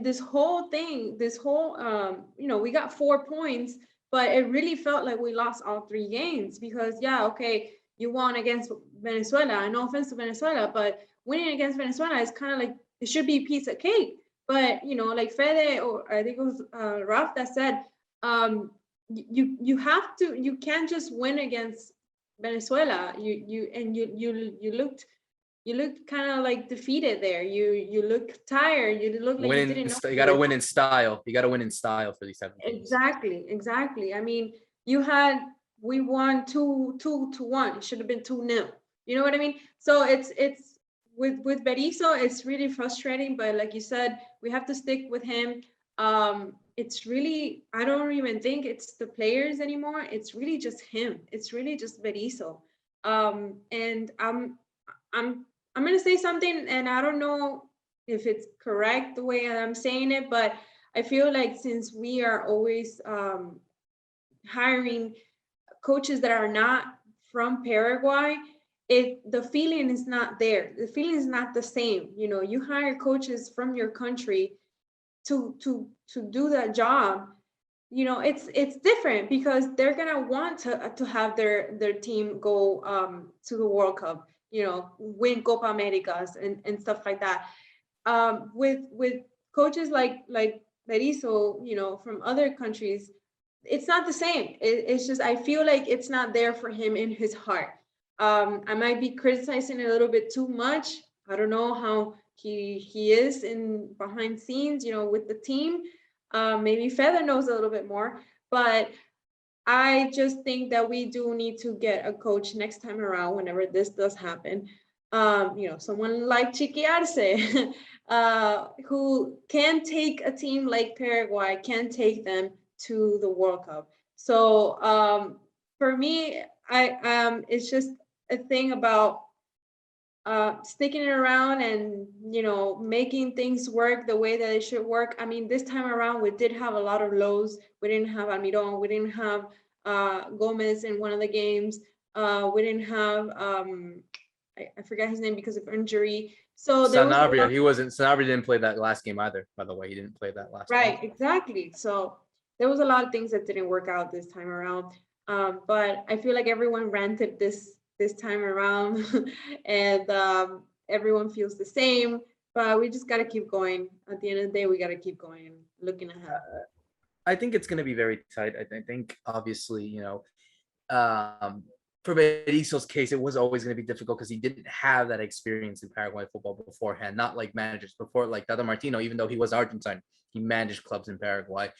this whole thing, we got 4 points, but it really felt like we lost all 3 games, because okay, you won against Venezuela, no offense to Venezuela, but winning against Venezuela is kind of like, it should be a piece of cake. But like Fede, or I think it was Raf that said, you can't just win against Venezuela. You looked kind of like defeated there. You look tired. You look like you didn't know. You got to win in style. You got to win in style for these type of games. Exactly. I mean, we won 2-1. It should have been 2-0. You know what I mean? So it's with Berizzo, it's really frustrating. But like you said, we have to stick with him. It's really, I don't even think it's the players anymore. It's really just him. It's really just Berizzo. And I'm going to say something, and I don't know if it's correct the way I'm saying it, but I feel like since we are always hiring coaches that are not from Paraguay, the feeling is not there. The feeling is not the same. You hire coaches from your country to do that job. It's different, because they're gonna want to have their team go to the World Cup, win Copa Americas and stuff like that. With coaches like Berizzo, from other countries, it's not the same. It's just, I feel like it's not there for him in his heart. I might be criticizing a little bit too much. I don't know how he is in behind scenes, with the team. Maybe Fede knows a little bit more, but I just think that we do need to get a coach next time around, whenever this does happen. Someone like Chiqui Arce, who can take a team like Paraguay, can take them to the World Cup. So for me, it's just a thing about sticking around and making things work the way that it should work. I mean, this time around we did have a lot of lows. We didn't have Almiron, we didn't have Gomez in one of the games, we didn't have I forgot his name because of injury. So Sanabria, Sanabria didn't play that last game either, by the way. He didn't play that last game. game. Exactly. So there was a lot of things that didn't work out this time around, but I feel like everyone ranted this time around, and everyone feels the same. but we just got to keep going. At the end of the day, we got to keep going and looking ahead. I think it's going to be very tight. I think obviously, for Berizzo's case, it was always going to be difficult because he didn't have that experience in Paraguay football beforehand, not like managers before, like Tata Martino, even though he was Argentine, he managed clubs in Paraguay.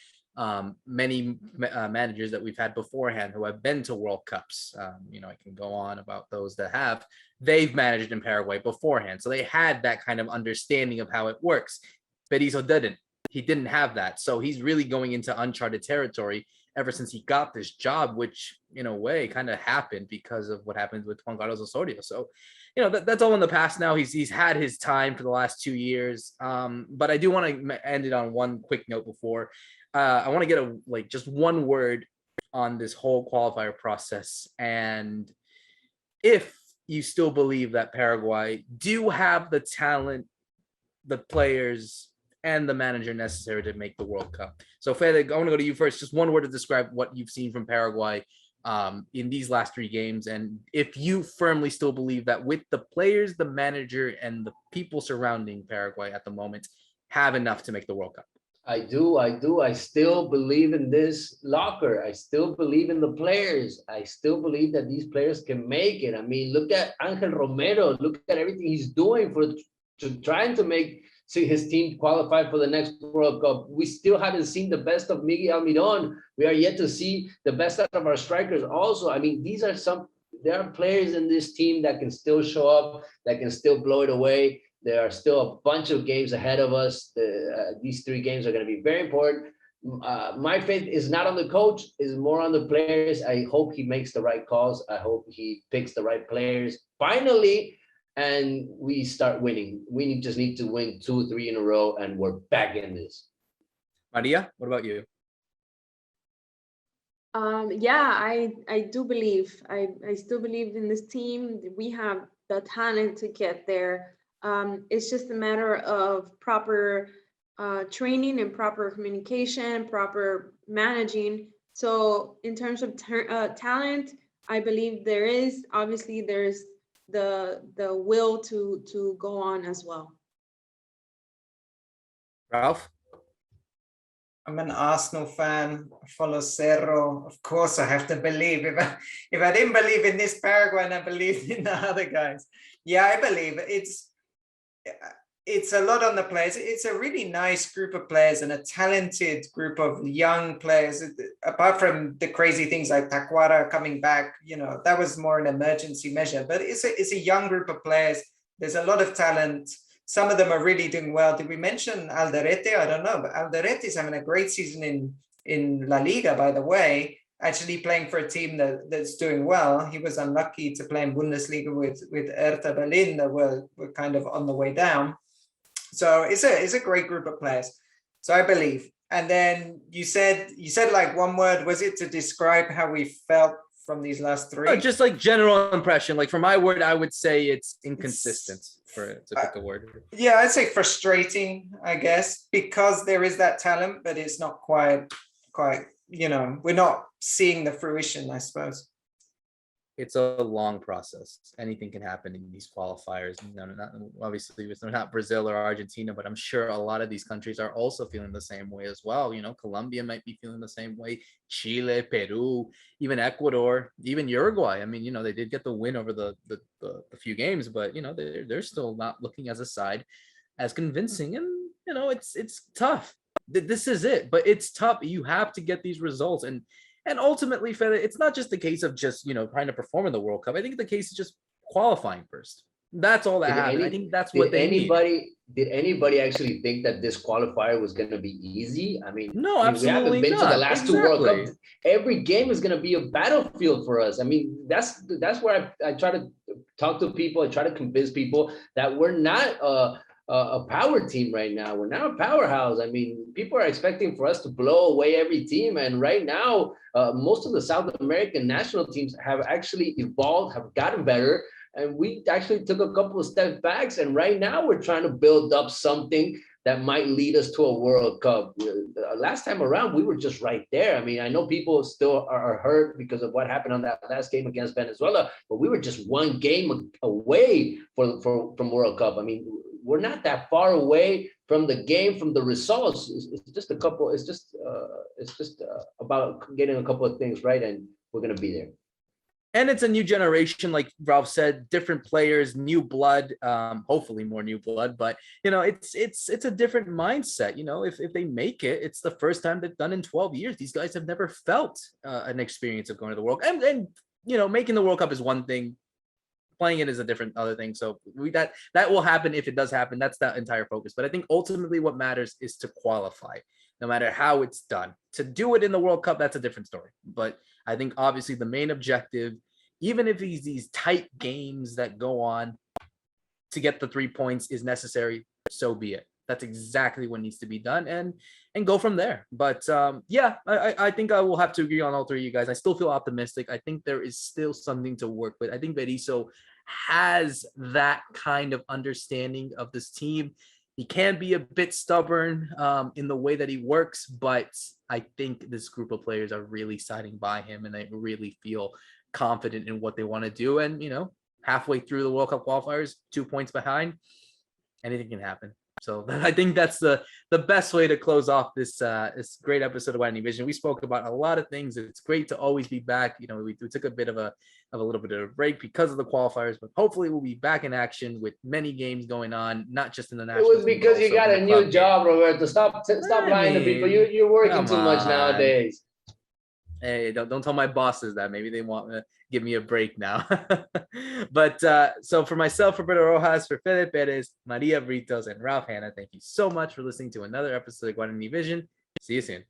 Many managers that we've had beforehand who have been to World Cups, I can go on about those that have, they've managed in Paraguay beforehand. So they had that kind of understanding of how it works. Berizzo didn't. He didn't have that. So he's really going into uncharted territory ever since he got this job, which in a way kind of happened because of what happened with Juan Carlos Osorio. So, that's all in the past now. He's had his time for the last 2 years. But I do want to end it on one quick note before. I want to get just one word on this whole qualifier process. And if you still believe that Paraguay do have the talent, the players, and the manager necessary to make the World Cup. So Fede, I want to go to you first. Just one word to describe what you've seen from Paraguay in these last 3 games. And if you firmly still believe that with the players, the manager, and the people surrounding Paraguay at the moment have enough to make the World Cup. I do. I still believe in this locker. I still believe in the players. I still believe that these players can make it. I mean, look at Angel Romero. Look at everything he's doing trying to make his team qualify for the next World Cup. We still haven't seen the best of Miguel Almiron. We are yet to see the best out of our strikers also. I mean, there are players in this team that can still show up, that can still blow it away. There are still a bunch of games ahead of us. These 3 games are going to be very important. My faith is not on the coach, is more on the players. I hope he makes the right calls. I hope he picks the right players. Finally, and we start winning. We just need to win 2, 3 in a row, and we're back in this. Maria, what about you? I do believe. I still believe in this team. We have the talent to get there. It's just a matter of proper training and proper communication, proper managing. So in terms of talent, I believe there is. Obviously, there's the will to go on as well. Ralph? I'm an Arsenal fan. I follow Cerro. Of course, I have to believe. If I didn't believe in this Paraguay, I believed in the other guys. Yeah, I believe it's a lot on the players. It's a really nice group of players and a talented group of young players. Apart from the crazy things like Tacuara coming back, that was more an emergency measure. But it's a young group of players. There's a lot of talent. Some of them are really doing well. Did we mention Alderete? I don't know, but Alderete is having a great season in La Liga, by the way, actually playing for a team that's doing well. He was unlucky to play in Bundesliga with Hertha Berlin that were kind of on the way down. So it's a great group of players. So I believe. And then you said like one word, was it to describe how we felt from these last 3? Oh, just like general impression. Like for my word, I would say it's inconsistent to pick a word. Yeah, I'd say frustrating, I guess, because there is that talent, but it's not quite, we're not seeing the fruition, I suppose. It's a long process. Anything can happen in these qualifiers. Obviously, they're not Brazil or Argentina, but I'm sure a lot of these countries are also feeling the same way as well. Colombia might be feeling the same way. Chile, Peru, even Ecuador, even Uruguay. I mean, they did get the win over the few games, but they're still not looking as a side as convincing. And it's tough. This is it, but it's tough. You have to get these results. And ultimately, Fede, it's not just the case of just, trying to perform in the World Cup. I think the case is just qualifying first. That's all that happened. I think that's what they need. Did anybody actually think that this qualifier was going to be easy? I mean, no, absolutely we haven't been not. to the last 2 World Cups. Every game is going to be a battlefield for us. I mean, that's where I try to talk to people. I try to convince people that we're not a power team right now. We're not a powerhouse. I mean, people are expecting for us to blow away every team. And right now, most of the South American national teams have actually evolved, have gotten better. And we actually took a couple of steps back. And right now we're trying to build up something that might lead us to a World Cup. Last time around, we were just right there. I mean, I know people still are hurt because of what happened on that last game against Venezuela, but we were just 1 game away from World Cup. I mean, we're not that far away from the game, from the results. It's just a couple. It's just about getting a couple of things right, and we're gonna be there. And it's a new generation, like Ralph said, different players, new blood, hopefully more new blood. But, you know, it's a different mindset. You know, if they make it, it's the first time they've done in 12 years. These guys have never felt an experience of going to the World Cup. And, you know, making the World Cup is one thing. Playing it is a different other thing. So that will happen if it does happen. That's the entire focus. But I think ultimately what matters is to qualify, no matter how it's done. To do it in the World Cup, that's a different story. But I think obviously the main objective, even if these tight games that go on to get the 3 points is necessary, so be it. That's exactly what needs to be done, and go from there. But yeah, I think I will have to agree on all three of you guys. I still feel optimistic. I think there is still something to work with. I think Berizzo has that kind of understanding of this team. He can be a bit stubborn in the way that he works, but I think this group of players are really siding by him, and they really feel confident in what they want to do. And, you know, halfway through the World Cup qualifiers, 2 points behind, anything can happen. So I think that's the best way to close off this great episode of Guarani Vision. We spoke about a lot of things. It's great to always be back. You know, we took a bit of a little bit of a break because of the qualifiers, but hopefully we'll be back in action with many games going on, not just in the national. It was because you got a new job, Roberto. Stop lying to people. You're working too much nowadays. Hey, don't tell my bosses that. Maybe they want to give me a break now. But so for myself, Roberto Rojas, for Fede Perez, Maria Britos, and Ralph Hanna, thank you so much for listening to another episode of Guarani Vision. See you soon.